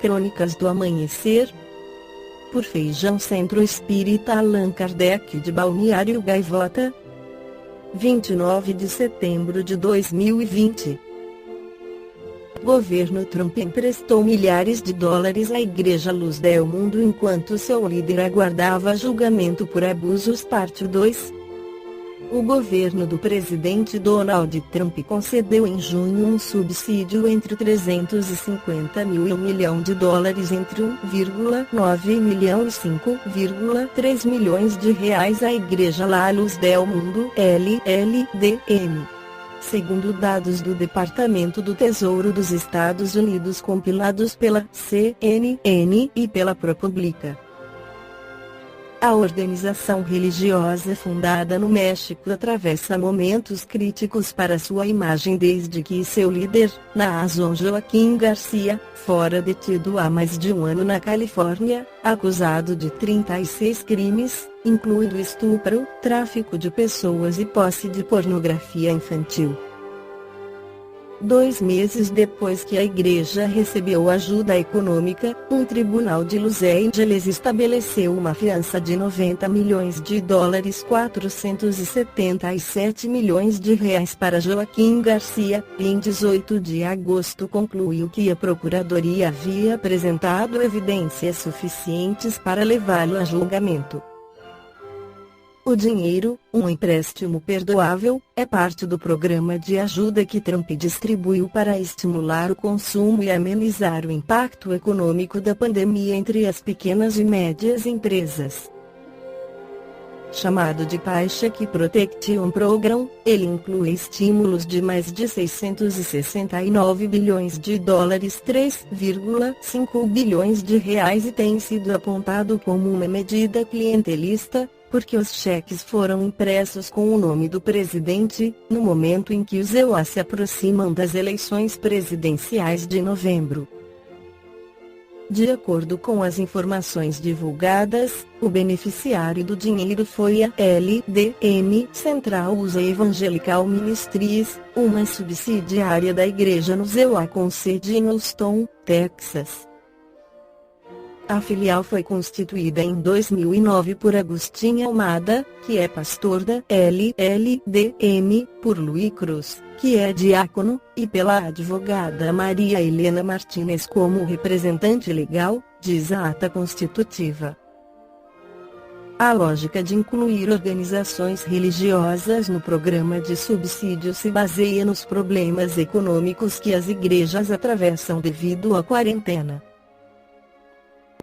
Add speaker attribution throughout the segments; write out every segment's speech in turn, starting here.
Speaker 1: Crônicas do Amanhecer, por Feijão Centro Espírita Allan Kardec de Balneário Gaivota, 29 de setembro de 2020. Governo Trump emprestou milhares de dólares à Igreja Luz del Mundo enquanto seu líder aguardava julgamento por abusos. Parte 2. O governo do presidente Donald Trump concedeu em junho um subsídio entre 350 mil e $1 milhão entre 1,9 milhão e 5,3 milhões de reais à Igreja La Luz del Mundo (LLDM). Segundo dados do Departamento do Tesouro dos Estados Unidos compilados pela CNN e pela ProPublica. A organização religiosa fundada no México atravessa momentos críticos para sua imagem desde que seu líder, Naasson Joaquim Garcia, fora detido há mais de um ano na Califórnia, acusado de 36 crimes, incluindo estupro, tráfico de pessoas e posse de pornografia infantil. 2 meses depois que a igreja recebeu ajuda econômica, um tribunal de Los Angeles estabeleceu uma fiança de $90 milhões $477 milhões para Joaquim Garcia, e em 18 de agosto concluiu que a Procuradoria havia apresentado evidências suficientes para levá-lo a julgamento. O dinheiro, um empréstimo perdoável, é parte do programa de ajuda que Trump distribuiu para estimular o consumo e amenizar o impacto econômico da pandemia entre as pequenas e médias empresas. Chamado de Paycheck Protection Program, ele inclui estímulos de mais de $669 bilhões, 3,5 bilhões de reais, e tem sido apontado como uma medida clientelista, porque os cheques foram impressos com o nome do presidente, no momento em que os EUA se aproximam das eleições presidenciais de novembro. De acordo com as informações divulgadas, o beneficiário do dinheiro foi a LDM Central USA Evangelical Ministries, uma subsidiária da igreja no EUA com sede em Houston, Texas. A filial foi constituída em 2009 por Agustín Almada, que é pastor da LLDM, por Luí Cruz, que é diácono, e pela advogada Maria Helena Martínez como representante legal, diz a ata constitutiva. A lógica de incluir organizações religiosas no programa de subsídio se baseia nos problemas econômicos que as igrejas atravessam devido à quarentena.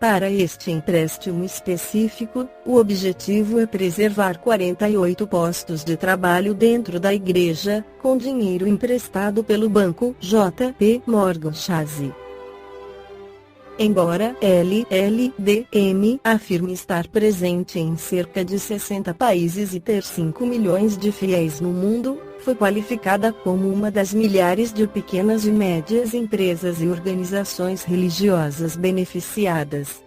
Speaker 1: Para este empréstimo específico, o objetivo é preservar 48 postos de trabalho dentro da igreja, com dinheiro emprestado pelo banco JP Morgan Chase. Embora LLDM afirme estar presente em cerca de 60 países e ter 5 milhões de fiéis no mundo, foi qualificada como uma das milhares de pequenas e médias empresas e organizações religiosas beneficiadas.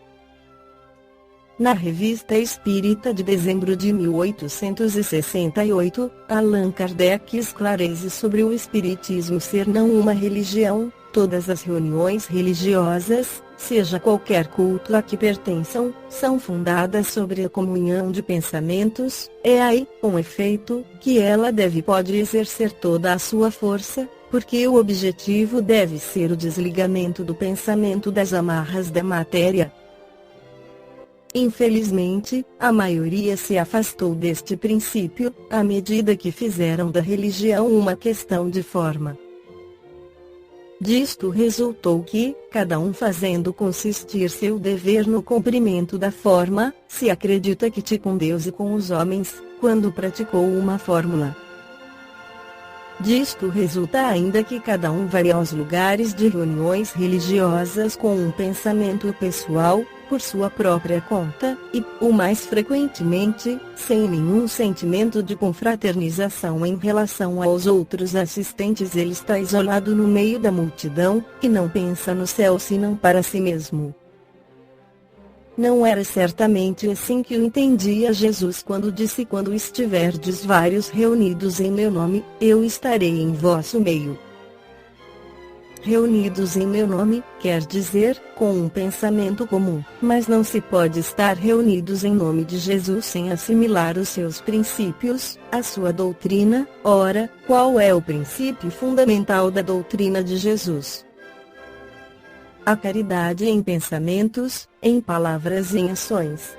Speaker 1: Na Revista Espírita de dezembro de 1868, Allan Kardec esclarece sobre o espiritismo ser não uma religião. Todas as reuniões religiosas, seja qualquer culto a que pertençam, são fundadas sobre a comunhão de pensamentos. É aí, com efeito, que ela pode exercer toda a sua força, porque o objetivo deve ser o desligamento do pensamento das amarras da matéria. Infelizmente, a maioria se afastou deste princípio, à medida que fizeram da religião uma questão de forma. Disto resultou que, cada um fazendo consistir seu dever no cumprimento da forma, se acredita que com Deus e com os homens, quando praticou uma fórmula. Disto resulta ainda que cada um vai aos lugares de reuniões religiosas com um pensamento pessoal, por sua própria conta, e, o mais frequentemente, sem nenhum sentimento de confraternização em relação aos outros assistentes. Ele está isolado no meio da multidão, e não pensa no céu senão para si mesmo. Não era certamente assim que o entendia Jesus quando disse: quando estiverdes vários reunidos em meu nome, eu estarei em vosso meio. reunidos em meu nome, quer dizer, com um pensamento comum, mas não se pode estar reunidos em nome de Jesus sem assimilar os seus princípios, a sua doutrina. Ora, qual é o princípio fundamental da doutrina de Jesus? A caridade em pensamentos, em palavras e em ações.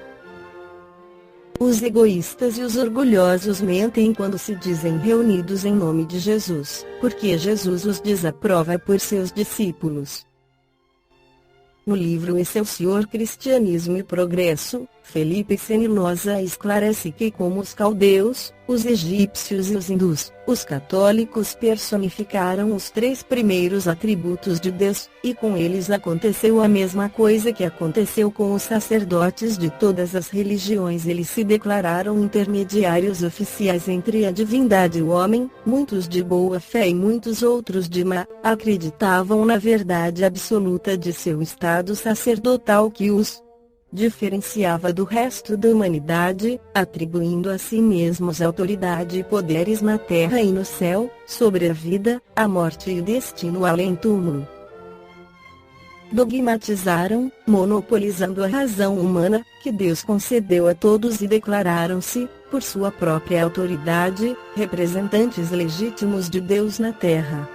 Speaker 1: Os egoístas e os orgulhosos mentem quando se dizem reunidos em nome de Jesus, porque Jesus os desaprova por seus discípulos. No livro Excelsior Cristianismo e Progresso, Felipe Senilosa esclarece que, como os caldeus, os egípcios e os hindus, os católicos personificaram os 3 primeiros atributos de Deus, e com eles aconteceu a mesma coisa que aconteceu com os sacerdotes de todas as religiões. Eles se declararam intermediários oficiais entre a divindade e o homem. Muitos de boa fé e muitos outros de má, acreditavam na verdade absoluta de seu estado sacerdotal que os diferenciava do resto da humanidade, atribuindo a si mesmos autoridade e poderes na terra e no céu, sobre a vida, a morte e o destino além-túmulo. Dogmatizaram, monopolizando a razão humana, que Deus concedeu a todos, e declararam-se, por sua própria autoridade, representantes legítimos de Deus na terra.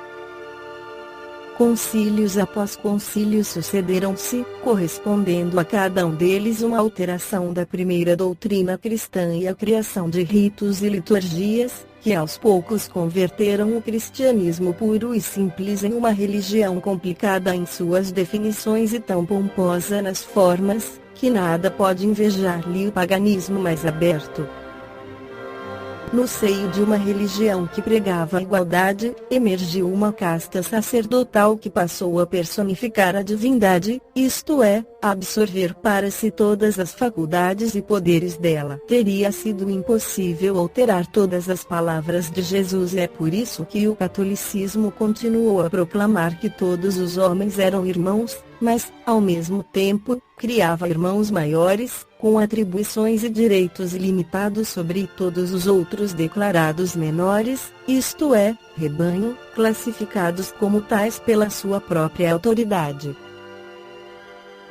Speaker 1: Concílios após concílios sucederam-se, correspondendo a cada um deles uma alteração da primeira doutrina cristã e a criação de ritos e liturgias, que aos poucos converteram o cristianismo puro e simples em uma religião complicada em suas definições e tão pomposa nas formas, que nada pode invejar-lhe o paganismo mais aberto. No seio de uma religião que pregava a igualdade, emergiu uma casta sacerdotal que passou a personificar a divindade, isto é, a absorver para si todas as faculdades e poderes dela. Teria sido impossível alterar todas as palavras de Jesus, e é por isso que o catolicismo continuou a proclamar que todos os homens eram irmãos, mas, ao mesmo tempo, criava irmãos maiores, com atribuições e direitos ilimitados sobre todos os outros declarados menores, isto é, rebanho, classificados como tais pela sua própria autoridade.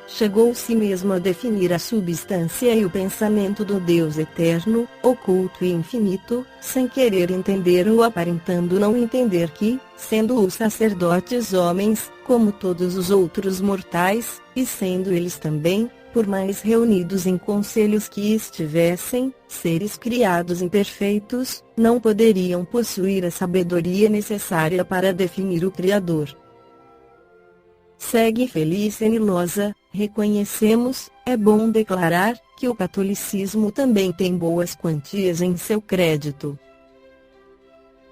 Speaker 1: Chegou-se mesmo a definir a substância e o pensamento do Deus eterno, oculto e infinito, sem querer entender ou aparentando não entender que, sendo os sacerdotes homens, como todos os outros mortais, e sendo eles também, por mais reunidos em conselhos que estivessem, seres criados imperfeitos, não poderiam possuir a sabedoria necessária para definir o Criador. Segue Felipe Senilosa, reconhecemos, é bom declarar, que o catolicismo também tem boas quantias em seu crédito.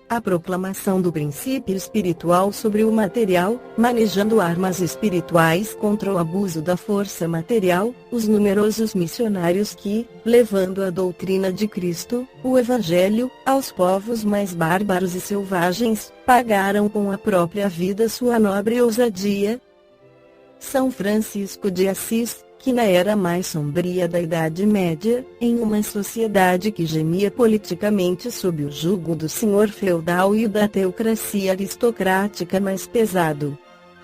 Speaker 1: A proclamação do princípio espiritual sobre o material, manejando armas espirituais contra o abuso da força material, os numerosos missionários que, levando a doutrina de Cristo, o Evangelho, aos povos mais bárbaros e selvagens, pagaram com a própria vida sua nobre ousadia. São Francisco de Assis, que na era mais sombria da Idade Média, em uma sociedade que gemia politicamente sob o jugo do senhor feudal e da teocracia aristocrática mais pesado,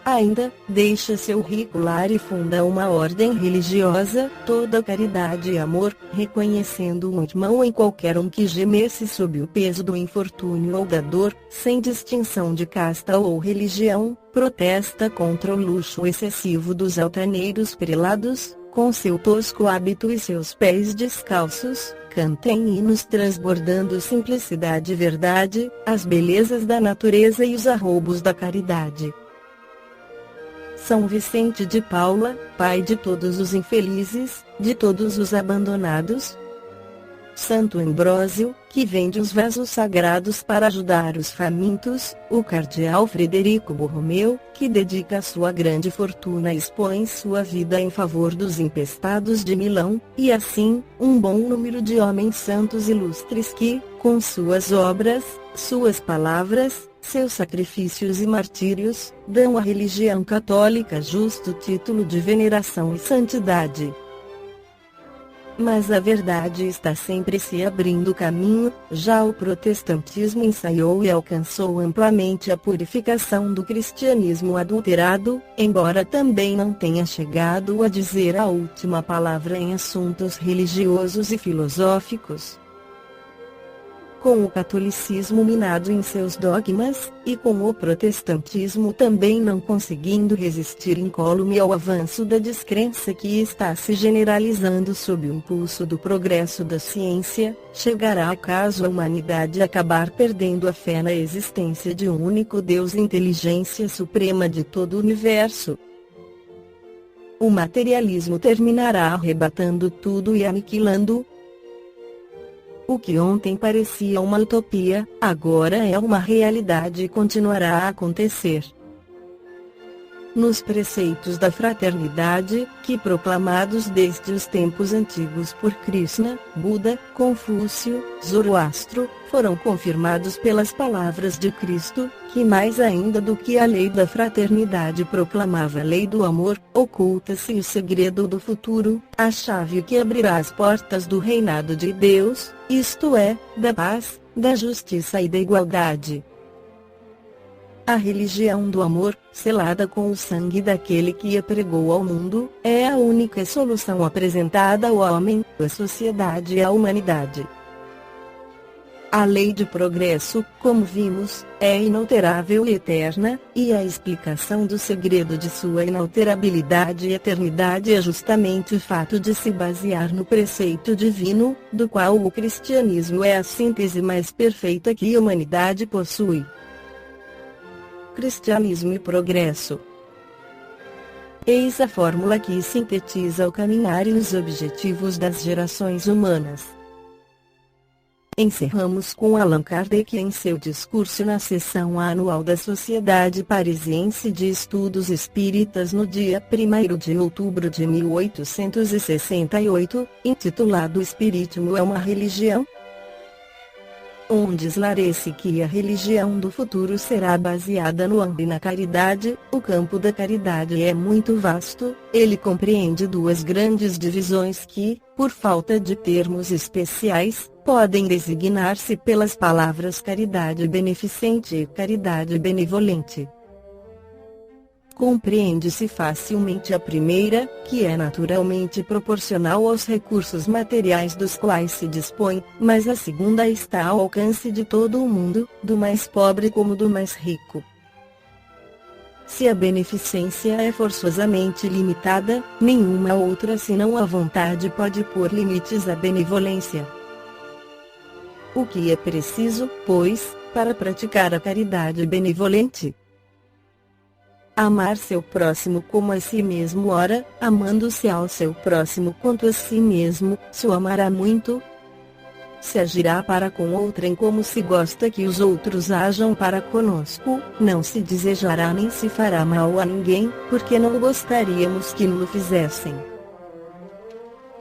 Speaker 1: ainda deixa seu rico lar e funda uma ordem religiosa, toda caridade e amor, reconhecendo um irmão em qualquer um que gemesse sob o peso do infortúnio ou da dor, sem distinção de casta ou religião. Protesta contra o luxo excessivo dos altaneiros prelados, com seu tosco hábito e seus pés descalços, cantem hinos transbordando simplicidade e verdade, as belezas da natureza e os arroubos da caridade. São Vicente de Paula, pai de todos os infelizes, de todos os abandonados. Santo Ambrósio, que vende os vasos sagrados para ajudar os famintos, o cardeal Frederico Borromeu, que dedica sua grande fortuna e expõe sua vida em favor dos empestados de Milão, e assim, um bom número de homens santos ilustres que, com suas obras, suas palavras, seus sacrifícios e martírios, dão à religião católica justo título de veneração e santidade. Mas a verdade está sempre se abrindo caminho. Já o protestantismo ensaiou e alcançou amplamente a purificação do cristianismo adulterado, embora também não tenha chegado a dizer a última palavra em assuntos religiosos e filosóficos. Com o catolicismo minado em seus dogmas, e com o protestantismo também não conseguindo resistir incólume ao avanço da descrença que está se generalizando sob o impulso do progresso da ciência, chegará acaso a humanidade acabar perdendo a fé na existência de um único Deus, inteligência suprema de todo o universo. O materialismo terminará arrebatando tudo e aniquilando. O que ontem parecia uma utopia, agora é uma realidade e continuará a acontecer. Nos preceitos da fraternidade, que proclamados desde os tempos antigos por Krishna, Buda, Confúcio, Zoroastro, foram confirmados pelas palavras de Cristo, que mais ainda do que a lei da fraternidade proclamava a lei do amor, oculta-se o segredo do futuro, a chave que abrirá as portas do reinado de Deus, isto é, da paz, da justiça e da igualdade. A religião do amor, selada com o sangue daquele que a pregou ao mundo, é a única solução apresentada ao homem, à sociedade e à humanidade. A lei de progresso, como vimos, é inalterável e eterna, e a explicação do segredo de sua inalterabilidade e eternidade é justamente o fato de se basear no preceito divino, do qual o cristianismo é a síntese mais perfeita que a humanidade possui. Cristianismo e progresso. Eis a fórmula que sintetiza o caminhar e os objetivos das gerações humanas. Encerramos com Allan Kardec em seu discurso na sessão anual da Sociedade Parisiense de Estudos Espíritas no dia 1º de outubro de 1868, intitulado O Espiritismo é uma religião? Onde esclarece que a religião do futuro será baseada no amor e na caridade. O campo da caridade é muito vasto, ele compreende duas grandes divisões que, por falta de termos especiais, podem designar-se pelas palavras caridade beneficente e caridade benevolente. Compreende-se facilmente a primeira, que é naturalmente proporcional aos recursos materiais dos quais se dispõe, mas a segunda está ao alcance de todo o mundo, do mais pobre como do mais rico. Se a beneficência é forçosamente limitada, nenhuma outra senão a vontade pode pôr limites à benevolência. O que é preciso, pois, para praticar a caridade benevolente? Amar seu próximo como a si mesmo. Ora, amando-se ao seu próximo quanto a si mesmo, se o amará muito, se agirá para com outrem como se gosta que os outros ajam para conosco, não se desejará nem se fará mal a ninguém, porque não gostaríamos que nos fizessem.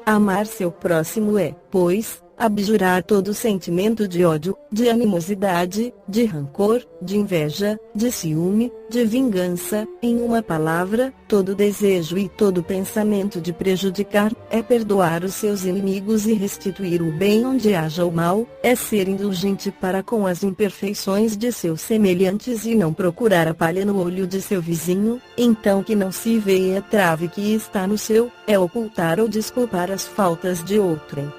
Speaker 1: Amar seu próximo é, pois, abjurar todo sentimento de ódio, de animosidade, de rancor, de inveja, de ciúme, de vingança, em uma palavra, todo desejo e todo pensamento de prejudicar, é perdoar os seus inimigos e restituir o bem onde haja o mal, é ser indulgente para com as imperfeições de seus semelhantes e não procurar a palha no olho de seu vizinho, então que não se vê a trave que está no seu, é ocultar ou desculpar as faltas de outrem.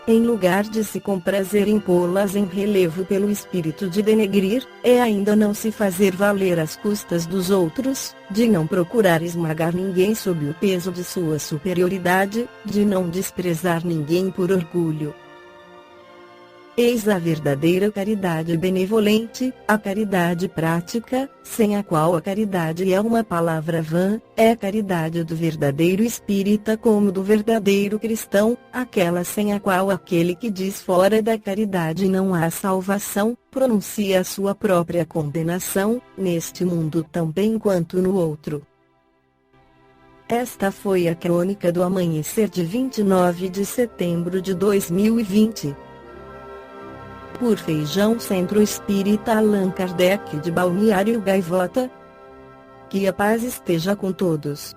Speaker 1: Em lugar de se comprazer em pô-las em relevo pelo espírito de denegrir, é ainda não se fazer valer às custas dos outros, de não procurar esmagar ninguém sob o peso de sua superioridade, de não desprezar ninguém por orgulho. Eis a verdadeira caridade benevolente, a caridade prática, sem a qual a caridade é uma palavra vã, é a caridade do verdadeiro espírita como do verdadeiro cristão, aquela sem a qual aquele que diz fora da caridade não há salvação, pronuncia a sua própria condenação, neste mundo tão bem quanto no outro. Esta foi a crônica do amanhecer de 29 de setembro de 2020. Por Feijão Centro Espírita Allan Kardec de Balneário Gaivota. Que a paz esteja com todos.